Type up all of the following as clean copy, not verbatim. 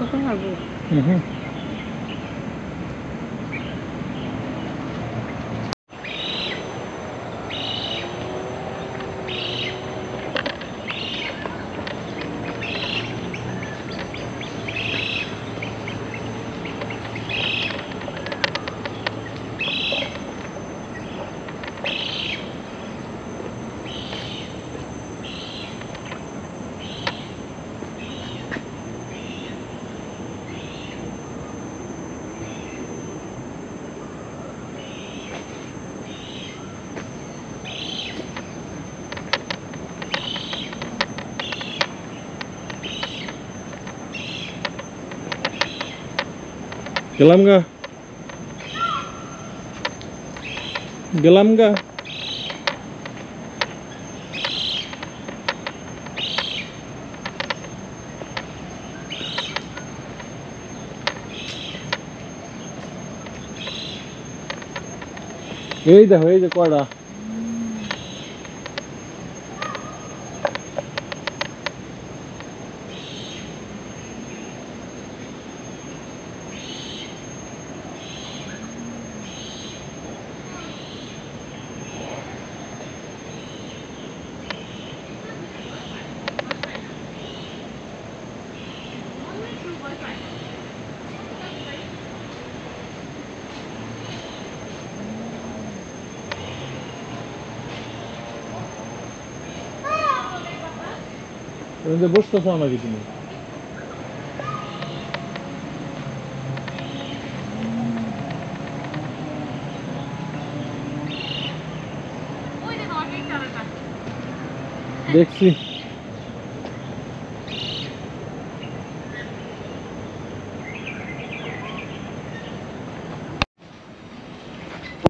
কত মারবো? গেলাম গা গেলাম গা এই দেখো এই যে কয়টা বসতেছ নাকি তুমি? দেখছি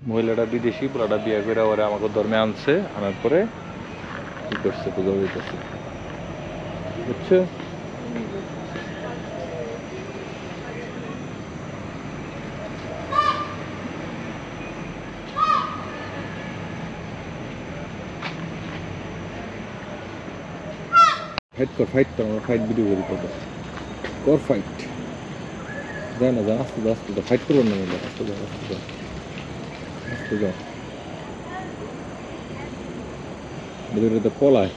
মহিলাটা বিদেশি, পুরাটা বিয়ে করে ওরা আমাকে ধর্মে আনছে, আনার পরে কি করছে বোঝা যাইতেছে, বুঝছো? ফাইট কর আমরা ফাইট ভিডিও করি, কর ফাইট, যায় না যা, আস্তে যা, আস্তে যা, ফাইট করবো না, আস্তে যা, আস্তে যা, আস্তে যা, ভিতরে পলায়।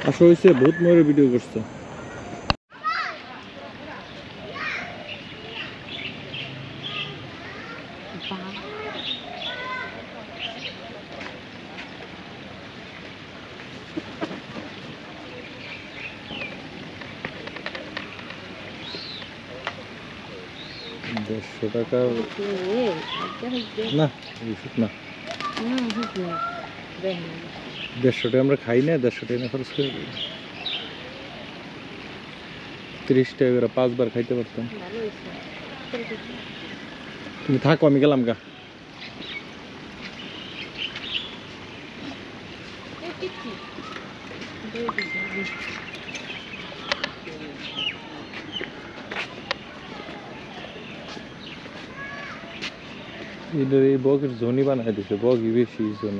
আসা হয়েছে বহুত ময়ূরের ভিডিও করছে। দেড়শো টাকা না, না 150 টাকা আমরা খাই না, 150 টাকা খরচ করে 30 টাকা করে 5 বার খাইতে পারতাম। তুমি থাকো, আমি গেলাম গা। এই বগের জনি বানাই দিছে, বগই বেশি জন্য।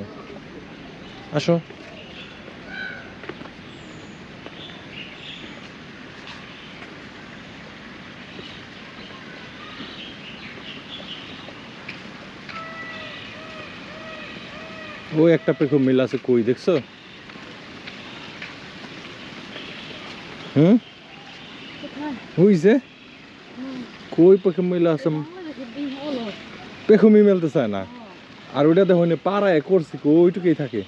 আসো ওই একটা পেখম মিল আছে, কই দেখছো? হইছে কই পেখম মিল আছে, পেখমই মেলতে চায় না। আর ওইটা দেখো পাড়ায় করছি, ওইটুকুই থাকে।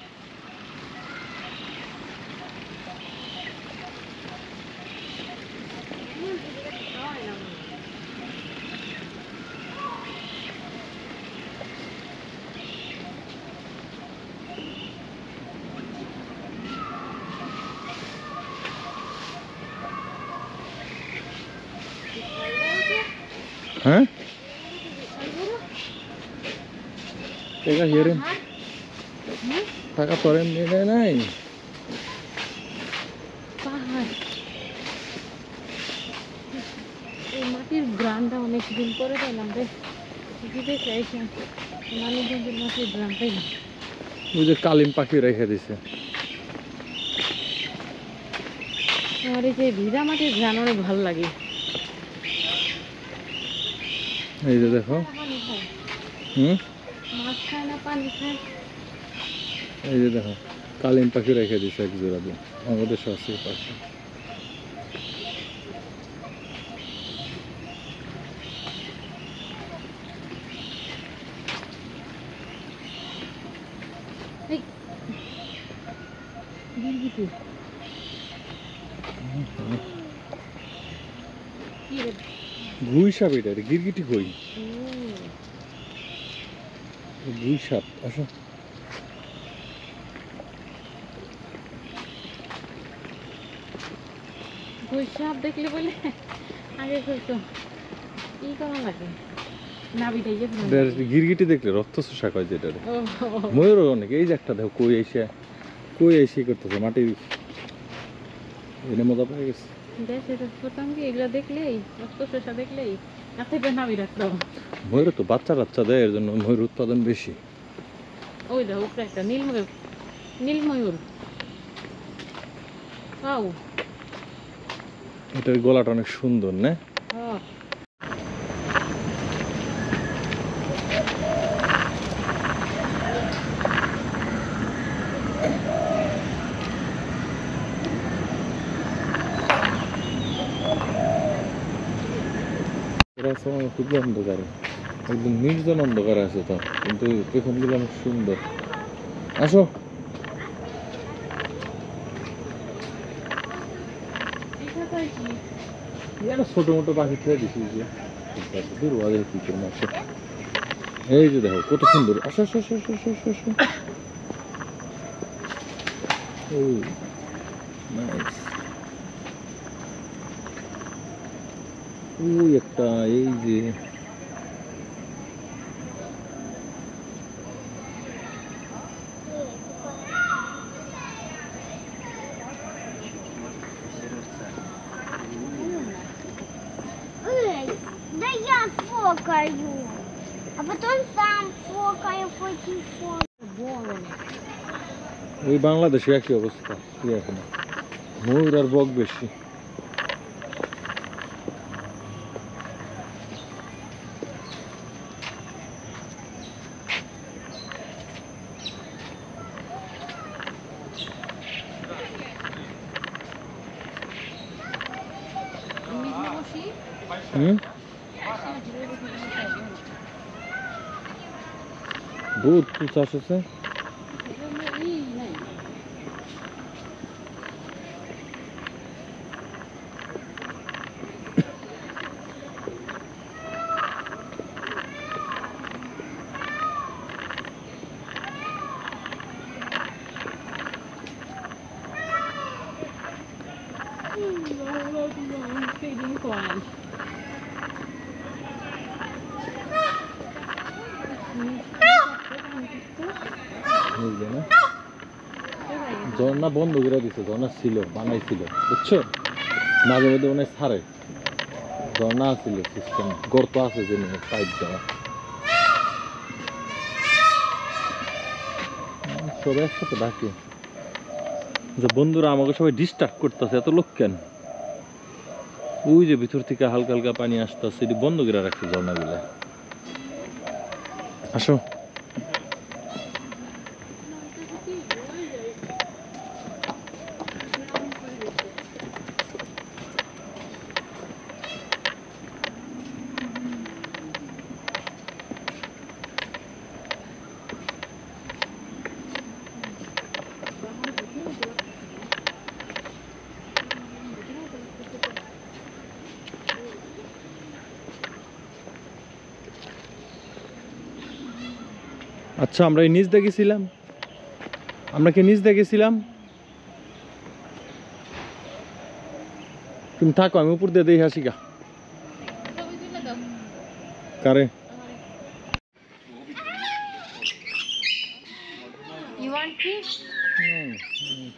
হ্যাঁ টাকা হিয়ারেন, টাকা তোরে মেলে নাই। গ্রামটা অনেক দিন পরে পেলাম রে, দিতে চাইছি মানিকগঞ্জের মাছের গ্রাম পেলাম। ওই যে কালিম পাখি রেখে দিছে। আমার এই যে ভিজা মাটির গ্রাম অনেক ভালো লাগে। এই যে দেখো, পানি খায়, মাছ খায় না পানি খায়। এই যে দেখো কালিম পাখি রেখে দিছে এক জোড়া দিয়ে, আমাদের আছে পাখি। গুই সাপ, এটা গিরগিটি কই? গুই সাপ, আসো। গুই সাপ দেখলে বলে আগে করতো কি করা লাগে, গিরগিটি দেখলে রক্ত শোষা হয় যেটা। ময়ূর অনেক, এই যে একটা দেখো কই এসে করতেছে মাটি, এনে মজা পেয়ে গেছে। প্রথম কি এগুলো দেখলেই, রক্ত শোষা দেখলেই হাতে নাবি রাখতাম। ময়ূর তো বাচ্চা দেয়, এর জন্য ময়ূর উৎপাদন বেশি। ওই দেখো উপরে একটা নীল ময়ূর। এটার গলাটা অনেক সুন্দর না? সময় খুব অন্ধকার, একদম নির্জন অন্ধকার আছে তো, কিন্তু পেখমগুলো অনেক সুন্দর। আসো। ছোট মোটো পাখি ছেড়ে দিচ্ছি, এই যে দেখো কত সুন্দর। আসো আসো আসো আসো আসো আসো। ওই একটা, এই যে Да я фокаю, а потом сам фокаю, ওই বাংলাদেশে একই অবস্থা, এখন ময়ূর আর বক বেশি। বহুত চাষ আছে। ঝর্ণা বন্ধ করে দিছে, ঝর্ণা ছিল, বানাইছিল বুঝছো, মাঝে মধ্যে মনে ছাড়ে। ঝর্ণা ছিল, সিস্টেম গর্ত আছে যে পাইপ দেওয়া, সবাই একসাথে ডাকে। বন্ধুরা আমাকে সবাই ডিস্টার্ব করতেছে, এত লোক কেন? ওই যে ভিতর থেকে হালকা হালকা পানি আসতেছে, এটি বন্ধ করে রাখছে ঝর্ণাগুলা। আসো। আচ্ছা, আমরা এই নিচ দেখেছিলাম, আমরা কি নিচ দেখেছিলাম? তুমি থাকো, আমি উপর দিয়ে দেখে আসি গা। কারে? You want fish? No,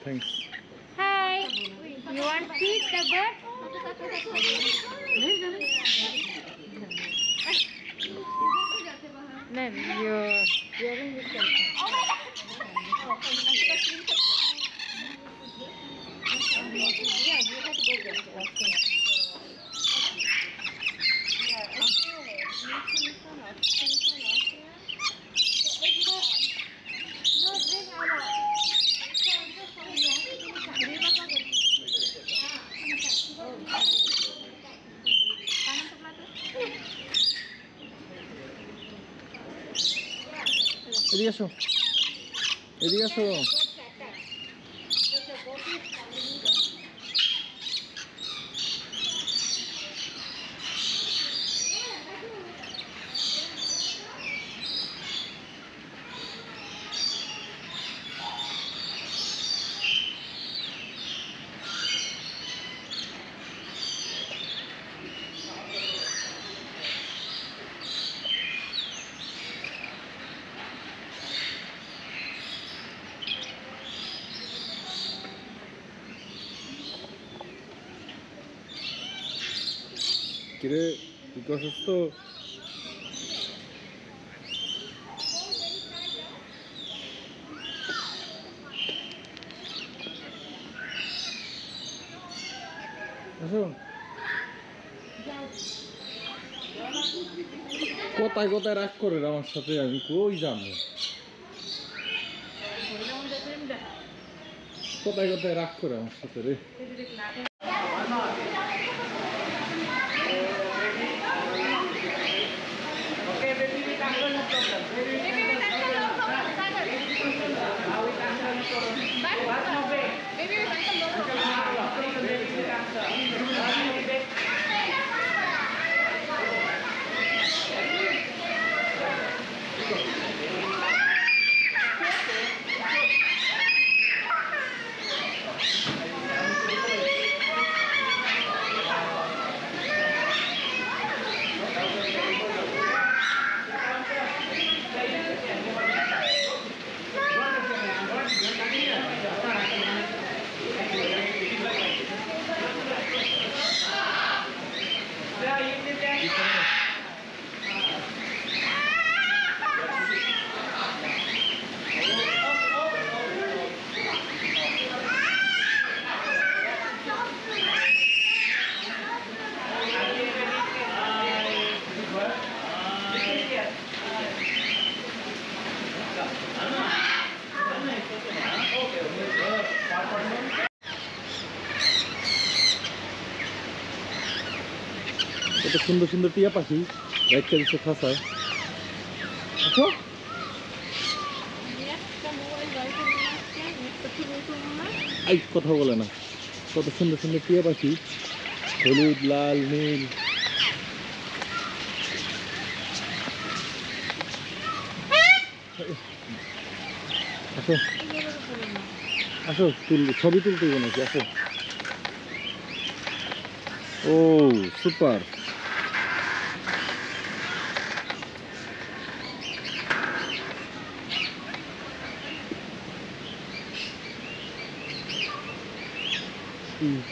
thanks. Hi. You want fish, the bird? নেন ইয়ারিং দিতে এদিকে আসো, এদিকে আসো। কিরে তুই কি অসুস্থ? আসো। কোথায় কোথায় রাগ করে আমার সাথে, আমি কই যাবো? কোথায় কোথায় রাগ করে আমার সাথে রে? কত সুন্দর সুন্দর টিয়া পাখি রাইখা দিচ্ছে খাঁচায়। আচ্ছা এই কথা বলে না, কত সুন্দর সুন্দর টিয়া পাখি, হলুদ লাল নীল। আসো আসো, ছবি তুলতে নাকি? আসো। ও সুপার।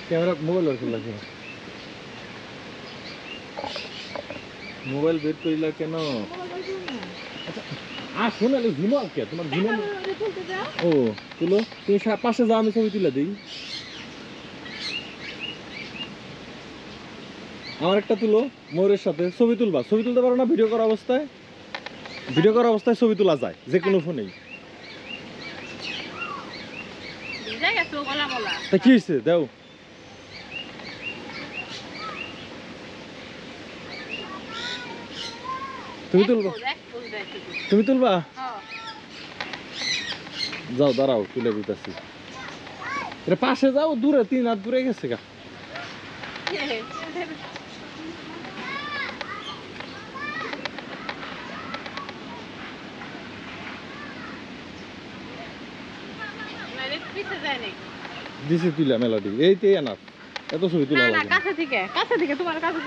ক্যামেরা মোবাইল বের করলা কেন? মোবাইল বের করিলা কেন? আসো না, ঘুমো কে? তোমার ঘুমো? ও তুলো, তুমি পাশে যাও, আমি ছবি তুলে দিই। আমার একটা তুলো, ময়ূরের সাথে ছবি তুলবা। ছবি তুলতে পারো না? ভিডিও করা অবস্থায়, ভিডিও করা অবস্থায় ছবি তোলা যায় যে কোনো ফোনেই। তা কি হয়েছে দাও? তুমি তুলবা? তুমি তুলবা? যাও দাঁড়াও, তুলে দিতেছি। এটা পাশে যাও, দূরে 3 হাত দূরে গেছে গা। দিছি তুলা মেলাডি এইতে এনাফ, এত ছবি তুলা লাগে না। কাছে থেকে তোমার কাছে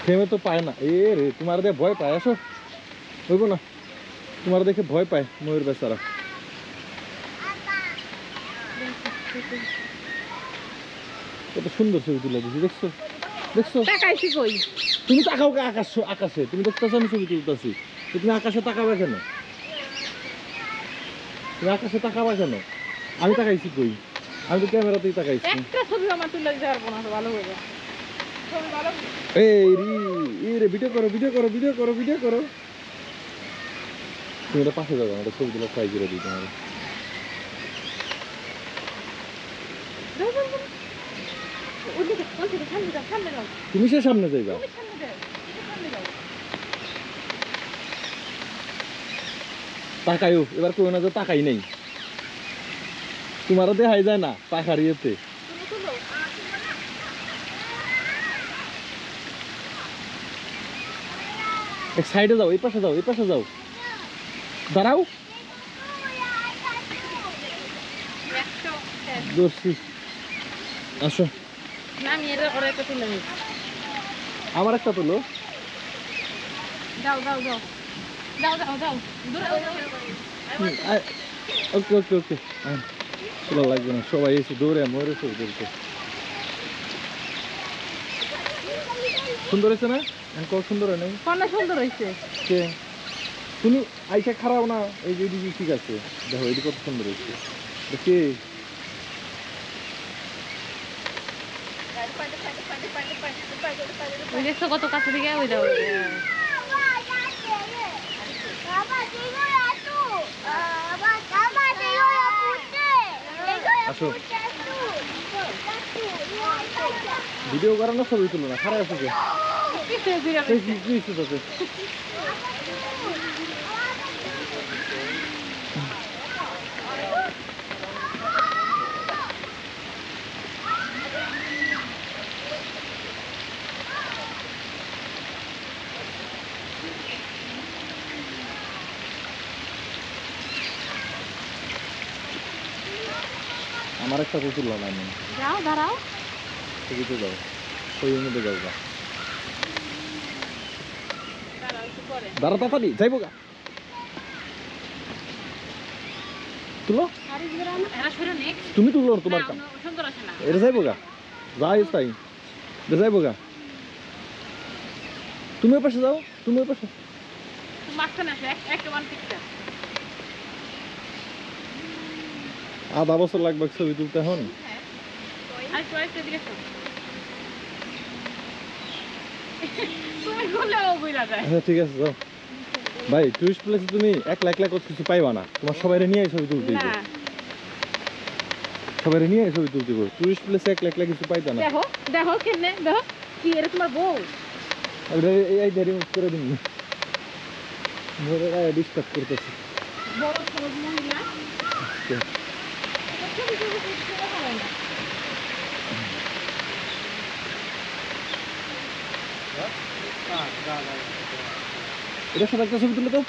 ফ্রেমে তো পায় না। এ রে, তোমার দেখে ভয় পায়। আসো, হইব না, তোমার দেখে ভয় পায় ময়ূর বেচারা। কত সুন্দর ছবি তুলে দিছি, দেখছো? দেখছো তাকাইছি কই? তুমি তাকাও কে আকাশে? তুমি দেখতেছো আমি ছবি তুলতেছি, তুমি আকাশে তাকাবে কেন? তুমি আকাশে তাকাবা কেন? আমি তাকাইছি কই? আমি তো ক্যামেরাতেই তাকাইছি। একটা ছবি আমার তুলে দিতে পারবো না, ভালো হবে। ছবি ভালো। এই রে ভিডিও করো তুমি এটা পাশে যাবে, আমার ছবি তুলে ট্রাই করে দিই তোমার। যাও, যাও, যাও। ওদিকে, সামনে যাও। তুমি সে সামনে যাইবা। তুমি সামনে যাও। সামনে যাও। তাকাইও, এবার কেউ না যে তাকাই নেই, তোমারও দেখাই যায় না পাখার ইয়েতে। তুমি তুলো। এক সাইডে যাও, এই পাশে যাও, দাঁড়াও। দর্শি আসো, না, আমি ওরা একটা তুলে নিই। আমার একটা তুলো। যাও। দূরে ওকে তোলা লাগবে না, সবাই এসে দৌড়ে মরে ছবি তুলতে। সুন্দর হয়েছে না? কত সুন্দর হয় নাই? কন্যা সুন্দর হয়েছে। কে তুমি? আইসা খারাপ না, এই যে এদিকে ঠিক আছে, দেখো এদিকে কত সুন্দর হয়েছে। কে? ওই দেখছো কত কাছে দিকে, ওই দাও। আসো, ভিডিও করো না, ছবি তুলো না, খারাপ আছে যে। কি হয়েছে তোকে? আমার একটা কুকুর না আমি। যাও, দাঁড়াও। ছবিতে যাও, ছবির মধ্যে যাও গা। দাঁড়া তাড়াতাড়ি যাইবো গা, তুলো। তুমি তুলো, তোমার কাম। সুন্দর আছে না? এটা যাইবো গা, যাই তাই এটা যাইবো গা। তুমি ওই পাশে যাও, তুমি ওই পাশে। মাঝখানে আসো, একটা ওয়ান পিকচার। আধা বছর লাগবে ছবি তুলতে এখন। আরেকটু এদিকে আসো। তুমি খুলেও বুঝা যায়। আচ্ছা ঠিক আছে যাও। ভাই টুরিস্ট প্লেসে তুমি একলা কত কিছু পাইবা না, তোমার সবাই নিয়ে ছবি তুলতে না, হবে, সবাই নিয়ে ছবি তুলতে হবে। টুরিস্ট প্লেসে একলা কিছু পাইতা না। দেখো কেমনে, দেখো কি এটা তোমার বউ। এই দেরি করে দিন, মোরে ডিস্টার্ব করতেছে। বড় সবুজ মহিলা। এটার সাথে একটা ছবি তুলে তো।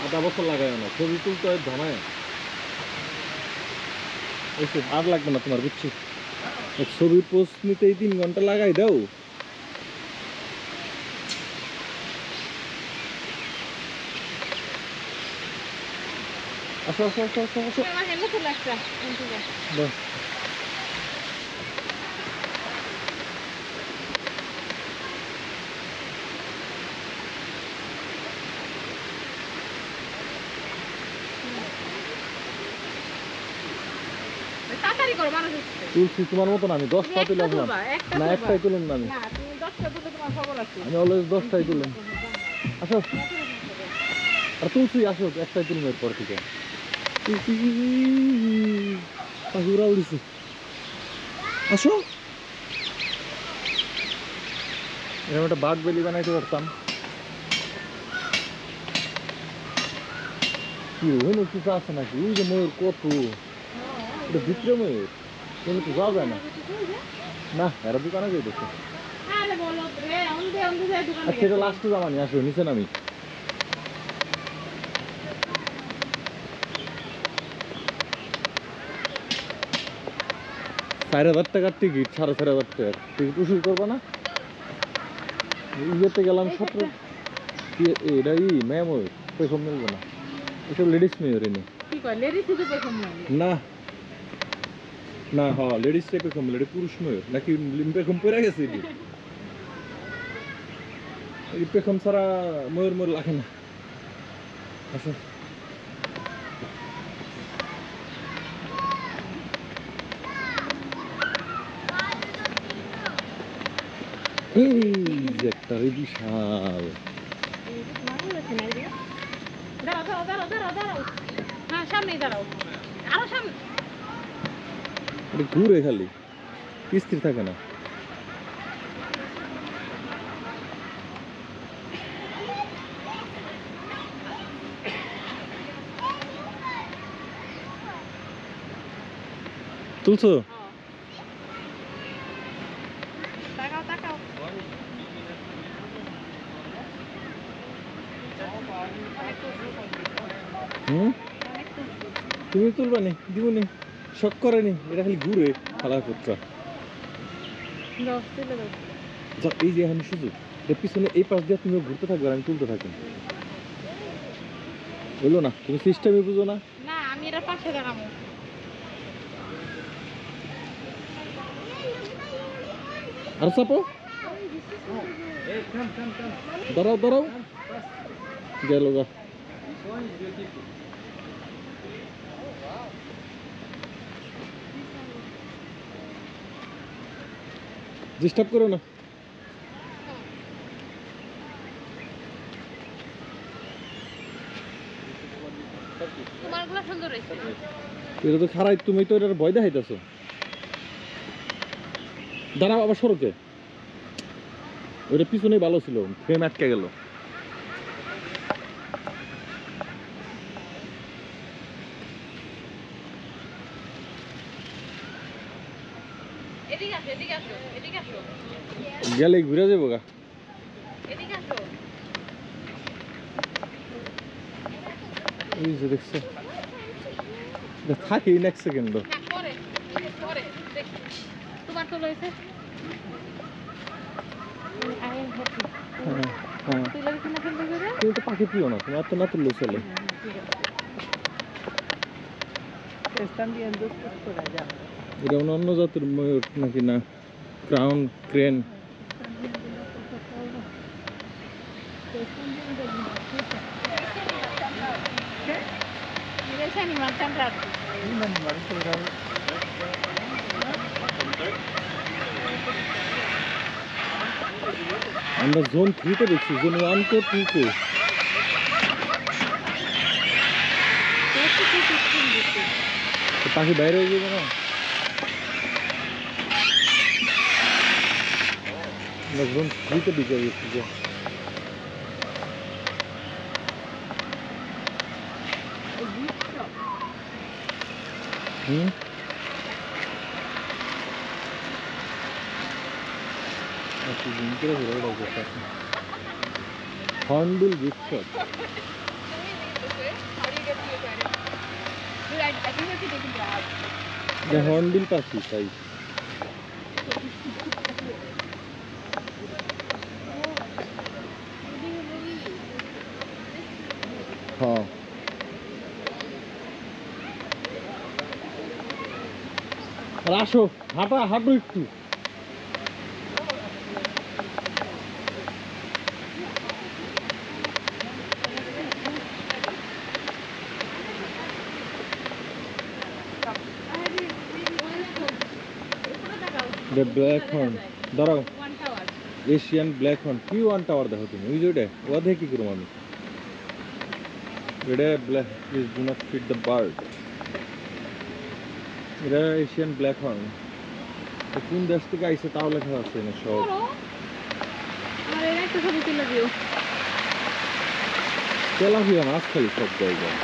আধা বছর লাগায় না ছবি তুলতে, ধনায় আর লাগবে না তোমার, বুঝছি। এক ছবির পোস্ট নিতেই 3 ঘন্টা লাগাই দাও। আসো আমার হেলমেট চলে একটা। দাও। তাড়াতাড়ি করো, মানুষ হচ্ছে। তুলছি তোমার মতন আমি 10টা তুলে আসলাম না, একটাই তুলুন না আমি। না, তুমি 10টা তুলে তোমার খবর আছে। আমি অলওয়েজ 10টাই তুলুন। আসো, আর তুলছি, আসো একটাই তুলুন এরপর থেকে। উড়া উড়িছি, আসো। এরকম একটা বাঘ বেলি বানাইতে পারতাম। কি হইলো, কিছু আছে নাকি? ওই যে ময়ূর, কত এটা ভিতরে ময়ূর, কোনো তো যাওয়া যায় না। না এরা দোকানে যাই দেখো। আরে বলো রে, অন্ধে যায় দোকানে। আচ্ছা এটা লাস্টে জামানি, আসো নিচে নামি। ৳4,000 টিকিট, 4,500 টাকার টিকিট উসুল করবো না? ইয়েতে গেলাম 17 এটা ম্যাম ওই পেখম মিলবে না, এসব লেডিস মেয়র এনে কি কয় লেডিস শুধু প্রথম মানে না না হ লেডিস টাইপের কম এটা পুরুষ ময়ূর নাকি পেখম পড়ে গেছে এটি এই পেখম ছাড়া ময়ূর ময়ূর লাগে না। আচ্ছা এই যে একটা বিশাল দাঁড়াও দাঁড়াও দাঁড়াও দাঁড়াও দাঁড়াও হ্যাঁ সামনেই দাঁড়াও আরো সামনে এটা ঘুরে খালি স্থির থাকে না। তুলছো তাকাও তাকাও হুম তুমি তুলবা নি দিবনি শখ করেনি এটা খালি ঘুরে খালা পুত্রা। দাও তুলে দাও যা এই যে এখন সুযোগ এর পিছনে এই পাশ দিয়ে তুমি ঘুরতে থাকবে আর আমি তুলতে থাকি বললো না তুমি সিস্টেমে বুঝো না। না আমি এর পাশে দাঁড়াবো আর চাপো দাঁড়াও দাঁড়াও গেল গা ডিস্টার্ব করো না। তোমারগুলো সুন্দর হয়েছে এটা তো খারাপ তুমি তো এটার ভয় দেখাইতেছো। দাঁড়াও আবার সড়কে ওইটা পিছনেই ভালো ছিল ফ্রেম আটকে গেল। এদিকে আসো এদিকে আসো এদিকে আসো গেলে ঘুরে যাবো গা এদিকে আসো এই যে দেখছো এটা থাকি নেক্সট সেকেন্ড না পরে পরে দেখ তোমার তো লইছে আই এম হ্যাপি হ্যাঁ হ্যাঁ তুই লাগছে না সুন্দর করে তুমি তো পাখি প্রিয় না তোমার তো না তুললে চলে। están viendo por allá এটা অন্য জাতের ময়ূর নাকি না crown crane mira ese animal tan raro আমরা জোন 3 তে দেখছি জোন 1 তে 2 তে তো পাখি বাইরে হয়ে যাবে না। আমরা জোন 3 তে ঢুকে গেছি যে হুম আচ্ছা জুম করে ঘুরে বেড়াচ্ছে হর্নবিল গিফট শপ এটা হর্নবিল পাখি তাই হ্যাঁ আর আসো হাঁটো একটু ব্ল্যাক হর্ন দাঁড়াও one tower Asian black horn কি ওয়ান টাওয়ার দেখো তুমি ওই যে ওটা ও দেখে কি করবো আমি এটা black please do not feed the bird এটা এশিয়ান ব্ল্যাক হর্ন কোন দেশ থেকে আইসে তাও লেখা আছে না সব আর এর একটা ছবি তুলে দিও তেলাপিয়া মাছ খালি সব জায়গায়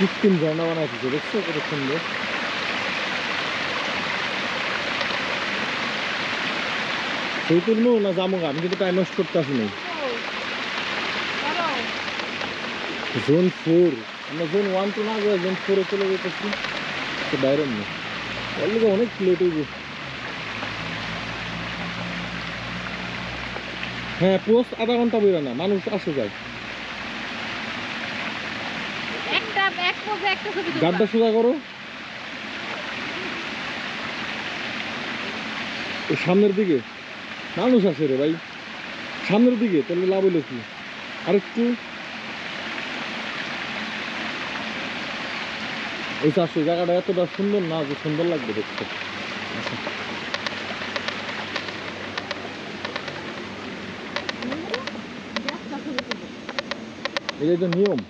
কৃত্রিম ঝর্ণা বানাইছে দেখছো কত সুন্দর সেই তুলবো না যাবো আমি কিন্তু টাইম নষ্ট করতে আসিনি জোন 4 আমরা জোন 1 তো না গিয়ে জোন 4 চলে যেতেছি তো বাইরে নেই অলরেডি অনেক লেট হয়ে গেছে। হ্যাঁ পোস্ট আধা ঘন্টা বইরা না, মানুষ আসে যায়। এক পোজে একটা ছবি তুলবা। গাড্ডা সোজা করো, ওই সামনের দিকে মানুষ আছে রে ভাই, সামনের দিকে, তাহলে লাভ হইলো কি? আরেকটু এই চারশো জায়গাটা এতটা সুন্দর না যে সুন্দর লাগবে দেখতে। একটা ছবি তুলবা। এটাই তো নিয়ম।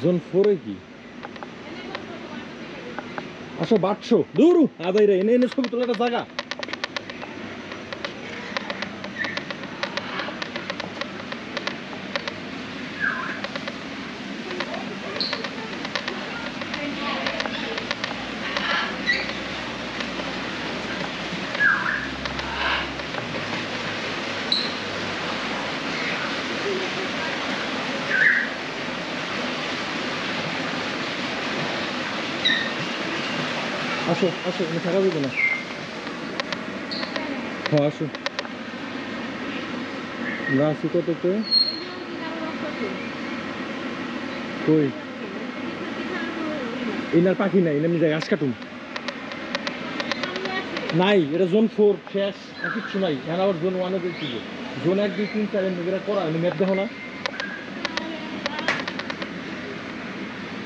জোন 4 এ কি আসো বাটশো দূর আদাই রে, এনে এনে ছবি তোলা একটা জায়গা। আসো আসো, এনে থাকা যাবে না। হ্যাঁ আসো, আমরা আছি কততে? কই এনার পাখি নাই, এনে আমি যাই ঘাস কাটুম। নাই, এটা জোন 4 শেষ, আর কিচ্ছু নাই। এখন আবার জোন 1 এ দেখছি, জোন 1 2 3 4 এগুলো করা আমি ম্যাপ দেখো না।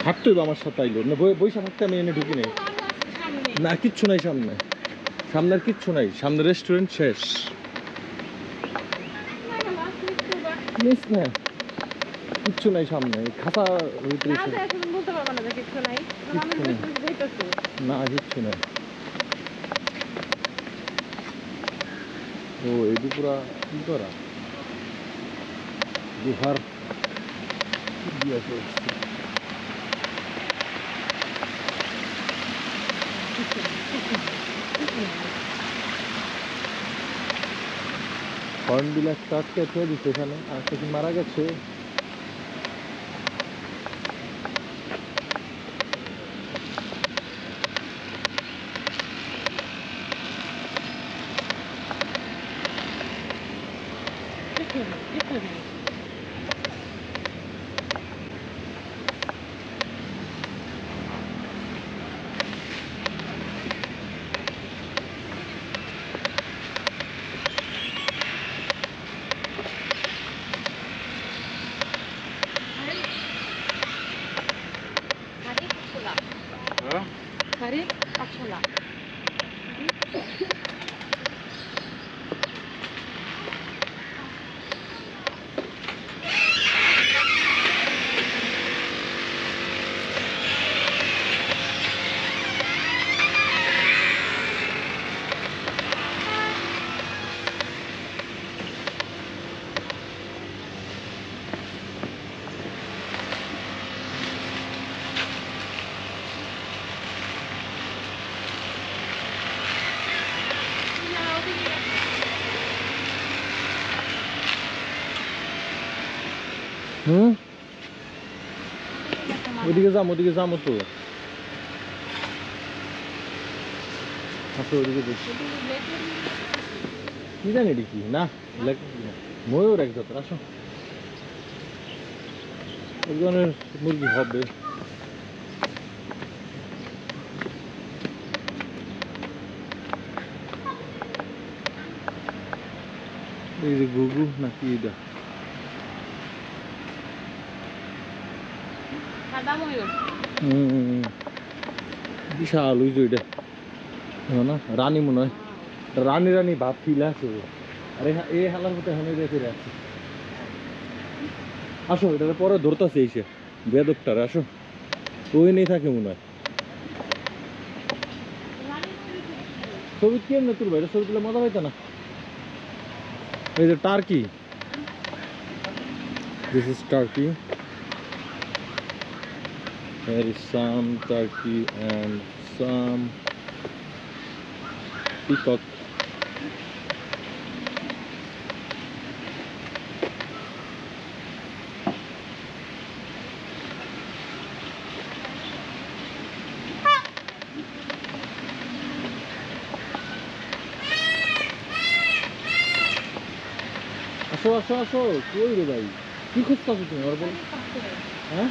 হাঁটতে হইব আমার সাথে, আইলো না বৈশা থাকতে আমি এনে ঢুকি নাই। না কিচ্ছু নাই সামনে, সামনে আর কিচ্ছু নাই, সামনে রেস্টুরেন্ট শেষ। মিস না, কিচ্ছু নাই সামনে, খাতা ভিতরে না দেখে তুমি বলতে পারবা না যে কিছু নাই। আমি কিচ্ছু নেই। বুঝতে যাইতাছি। না কিচ্ছু নাই। ও এই পুরা কি করা গুহার কি আছে? হর্নবিল একটা আটকে দিচ্ছে এখানে, আর একটা কি মারা গেছে? কিছু নেই। Hari Pachola. হুম ওদিকে যাবো তো। আসো ওদিকে দেখি, কি জানি এটি কি না, ময়ূর এক জাতের। আসো, ওই ধরনের মুরগি হবে। এই যে গুগু নাকি এটা? সাদা ময়ূর। বিশাল ওই যে ওইটা না, রানী মনে হয়, রানী রানী ভাব ফিল আছে। আর এই হালার মতো এখন রেখে রাখছে। আসো, এটা পরে ধরতেছে এসে বেদকটার। আসো, ওই নেই থাকে মনে হয়। ছবি কেমনে তুলবে? এটা ছবি তুলে মজা পাইতো না। এই যে turkey, this is turkey. There is some turkey and some peacock. আসো আসো আসো, কই রে ভাই, কি খুঁজতেছো তুমি আর বল? হ্যাঁ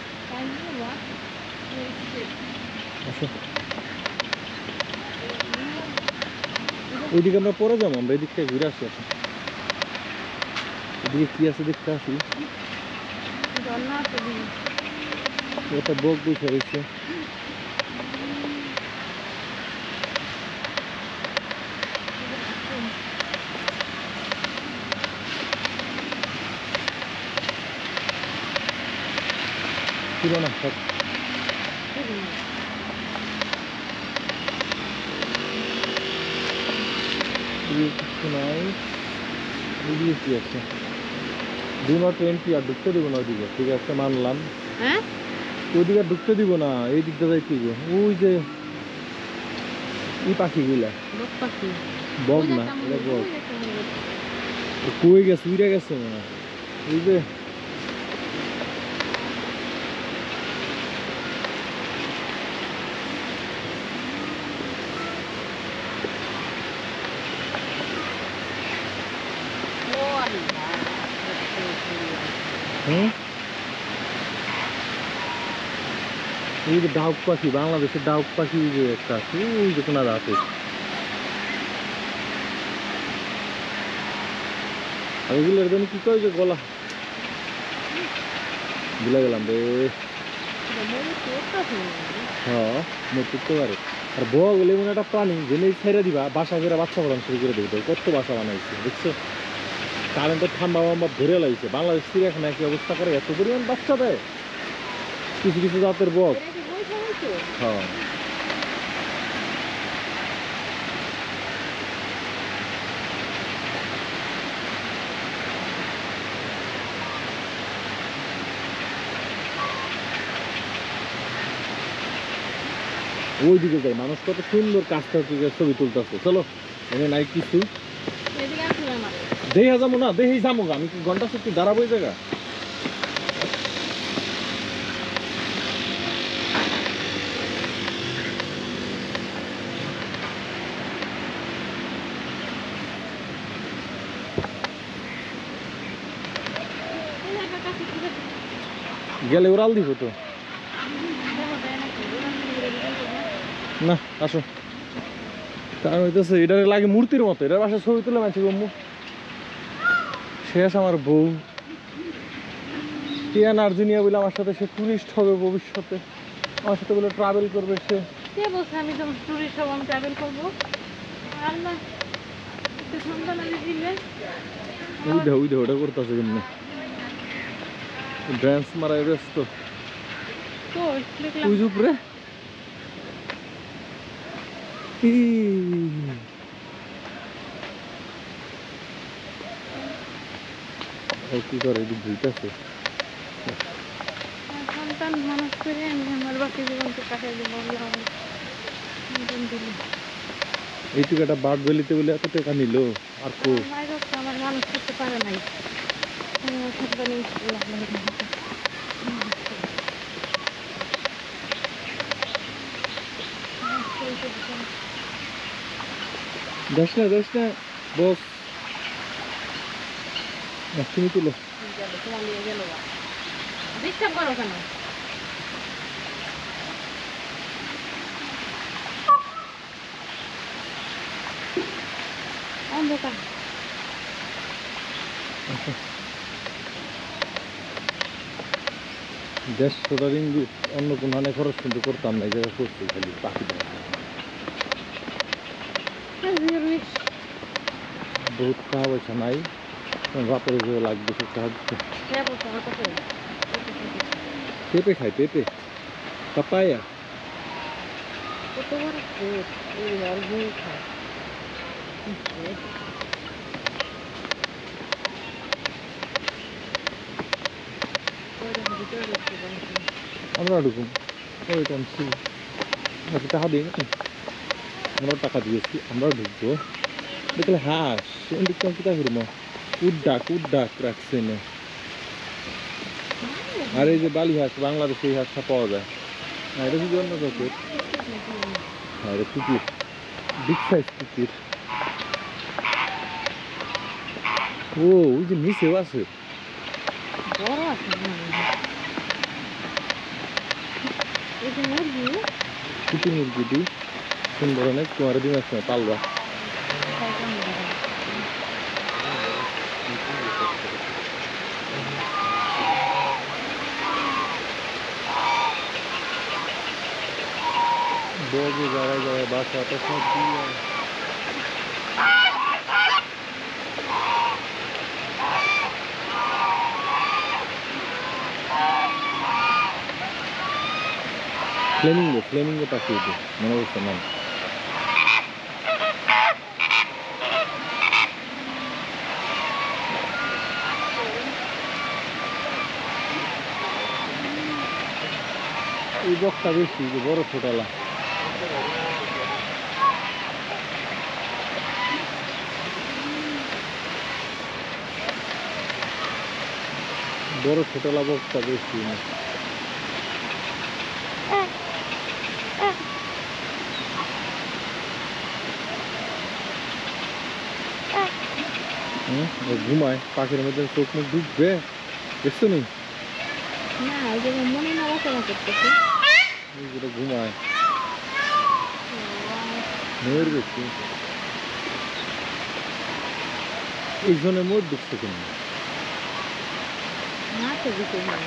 আসো, ওইদিকে আমরা পরে যাবো, আমরা এদিক থেকে ঘুরে আসি। আসো, এদিকে কি আছে দেখতে আসি। একটা বক বসে রয়েছে। ছিল না সব, কিছু নাই। এদিকে কি আছে? ডু নট এন্ট্রি, আর ঢুকতে দিব না ওইদিকে, ঠিক আছে মানলাম। হ্যাঁ ওইদিকে আর ঢুকতে দিব না, এই দিকটা যাইতে দিব। ওই যে এই পাখিগুলা, বক পাখি বক না এটা বক। কই গেছে, উড়ে গেছে মনে হয়। এই যে হুম, এই যে ডাউক পাখি, বাংলাদেশের ডাউক পাখি যে একটা আছে, ওই যে কোনা আছে। আর এগুলোর জন্য কি কয় যে গলা ভুলে গেলাম রে। হ্যাঁ মরতে পারে। আর বক হলে এমন একটা প্রাণী, জেনে ছেড়ে দিবা বাসা করে বাচ্চা বানানো শুরু করে দেবে। কত বাসা বানাইছে দেখছো, কারেন্টের থাম্বা মাম্বা ধরে লাগছে। বাংলাদেশ চিড়িয়াখানা কি অবস্থা করে, এত পরিমাণ বাচ্চা দেয় কিছু কিছু জাতের বক। হ্যাঁ ওইদিকে যাই, মানুষ কত সুন্দর কাজটা ছবি তুলতেছে। চলো এনে নাই কিছু, দেখে যাবো না, দেখেই যাবো। আমি কি ঘন্টা সত্যি দাঁড়াবো এই জায়গা? গেলে ওরাল দিব তো না। আসো, কারণ হইতেছে এটা লাগে মূর্তির মতো, এটার বাসায় ছবি তুলে মানছি বম্মু। শেষ আমার বউ টিয়ান আর্জেনিয়া বলে আমার সাথে, সে টুরিস্ট হবে ভবিষ্যতে, আমার সাথে বলে ট্রাভেল করবে। সে কে বলছে আমি যখন টুরিস্ট হব আমি ট্রাভেল করবো? আল্লাহ একটু সন্তান আনি দিলে ওই দেহ ওটা করতেছে কিন্তু ড্যান্স মারায় ব্যস্ত। তো দেখলাম ওই যে উপরে কি করে ধুইতেছে। সন্তান মানুষ করে আমি আমার বাকি জীবনকে কাটাই দেবো। এইটুকু একটা বাদ বেলিতে বলে এত টাকা নিল। আর কো আমার মানুষ করতে পারে নাই। দেখ না বস, তুমি তুলো। ডিস্টার্ব করো কেন? অন্ধকার দেড়শো রিঙ্গি অন্য কোন হানে খরচ কিন্তু করতাম না, এই জায়গায় করছি খালি পাখি দেওয়া। বহুত টাকা পয়সা নাই, বাপের যে লাগবে সে সাহায্য। পেঁপে খাই, পেঁপে পাপায়া। কত বড় ফুট আর বই খায়। আমরা ঢুকুন ওই টানছি, টাকা দিই না, আমরা টাকা দিয়েছি, আমরা ঢুকবো। দেখলে হাঁস দেখতাম কি তা করবো, উড্ডাক রাখছে না। আর এই যে বালি হাঁস, বাংলাদেশে এই হাঁসটা পাওয়া যায় না, এটা যদি অন্য জাতের। হ্যাঁ এটা কুকুর, বিগ সাইজ কুকুর। ও ওই যে নিচেও আছে বড় আছে না এই যে মুরগি কুটি মুরগিটি সুন্দর অনেক তোমার দিনের সময় পালবা বগে জায়গায় জায়গায় বাসা টাসা দিয়ে ফ্লেমিঙ্গো পাখি এটি মনে হচ্ছে নাম এই বকটা বেশি যে বড় ছোটালা বড় ছোটলা বকটা বেশি না ঘুমায় পাখির মধ্যে চোখ মুখ ঢুকবে দেখছো নি না ওই যে মনে নড়াচড়া করতেছে যেটা ঘুমায় ময়ূর বেশি এই জন্য ময়ূর ঢুকছে কেন না তো দিতে হয়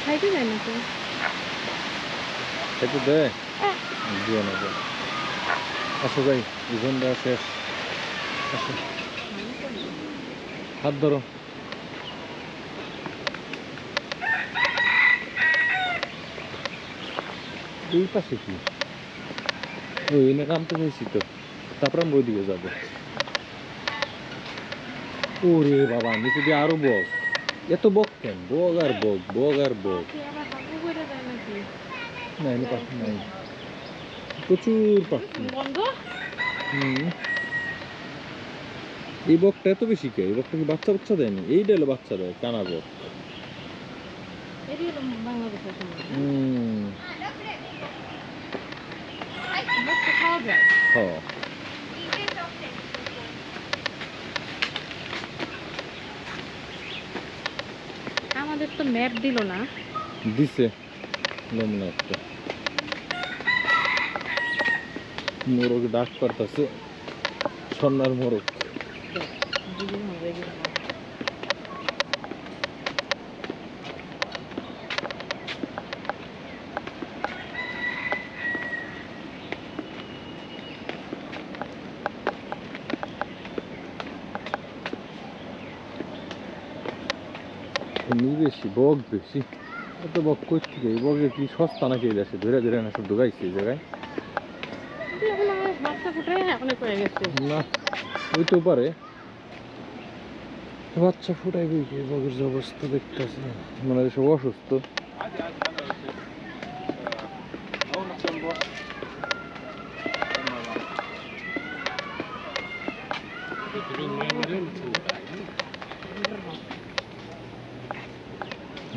খাইতে যায় না তো খেতে দেয় দিও না আসো যাই ওজন দেওয়া শেষ আসো হাত ধরো এই পাশে কি ওই এনে নামতে চাইছি তো তারপর আমরা ওইদিকে যাবো ওরে বাবা নিচে দিয়ে আরো বক এত বক কেন বক আর বক বক আর বক না এনে পাখি নাই প্রচুর পাখি এই বকটা এত বেশি কে এই বকটা কি বাচ্চা বাচ্চা দেয়নি এইটা হলো বাচ্চা দেয় কানা বক হ্যাঁ আমাদের তো ম্যাপ দিল না দিছে নমুনা একটা মোরগ ডাক করতেছে সন্ন্যার মোরগ বেশি বক বেশি এত বক করতে এই বকে কি সস্তা নাকি এই দেশে ধরে ধরে না সব ঢুকাইছে এই জায়গায় না ওই তো পারে বাচ্চা ফুটাইবে কি বকের যে অবস্থা দেখতেছে মানে সব অসুস্থ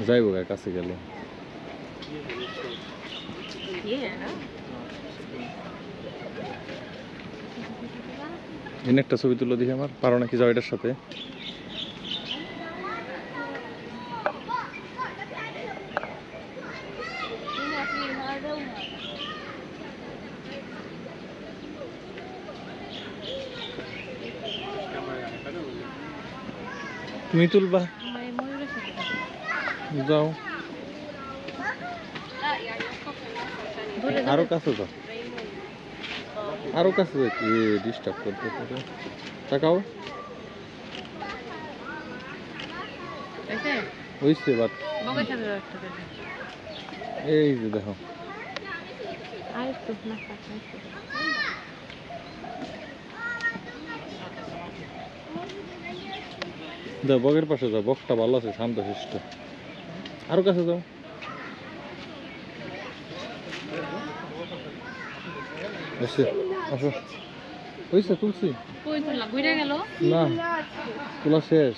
যাইব কাছে গেলে এনে একটা ছবি তুলো দেখি আমার পারো নাকি যাও এটার সাথে তুমি তুলবা যাও আরো কাছে যাও আরো কাছে যাও কি ডিস্টার্ব করতে পারে তাকাও হইছে বাট এই যে দেখো যাও বগের পাশে যাও বকটা ভালো আছে শান্ত শিষ্ট আরো কাছে যাও আসো হয়েছে তুলছি না তোলা শেষ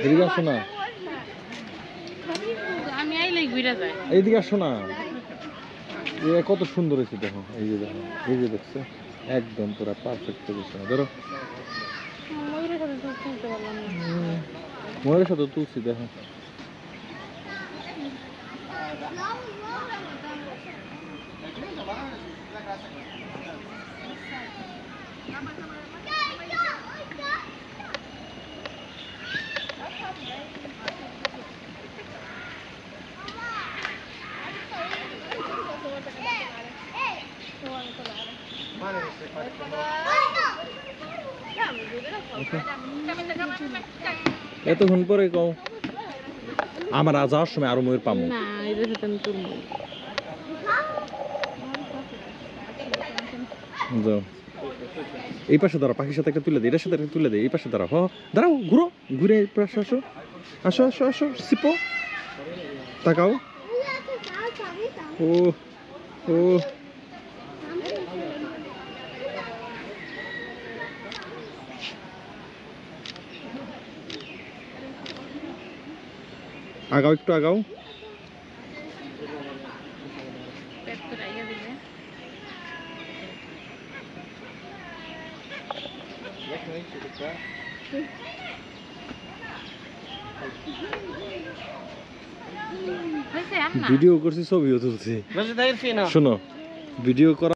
এদিকে আসো না এইদিকে আসো না এ কত সুন্দর হয়েছে দেখো, এই যে দেখো, এই যে দেখছো একদম পুরো পারফেক্ট পজিশন। ধরো ময়ূরের সাথে তো তুলতে পারলাম না। ময়ূরের সাথে তুলছি দেখো। এতক্ষণ পরে কও আমার আজ যাওয়ার সময় আরো ময়ূর পাবো। না এদের সাথে আমি তুলবো। যাও এই পাশে দাঁড়াও, পাখির সাথে একটা তুলে দে, এটার সাথে একটা তুলে দে, এই পাশে দাঁড়াও। দাঁড়াও, ঘুরো, ঘুরে এই পাশে আসো, আসো আসো আসো, সিপো তাকাও। ও ও আগাও, একটু আগাও। ভিডিও করছি, ছবিও তুলছি। শোনো, ভিডিও করা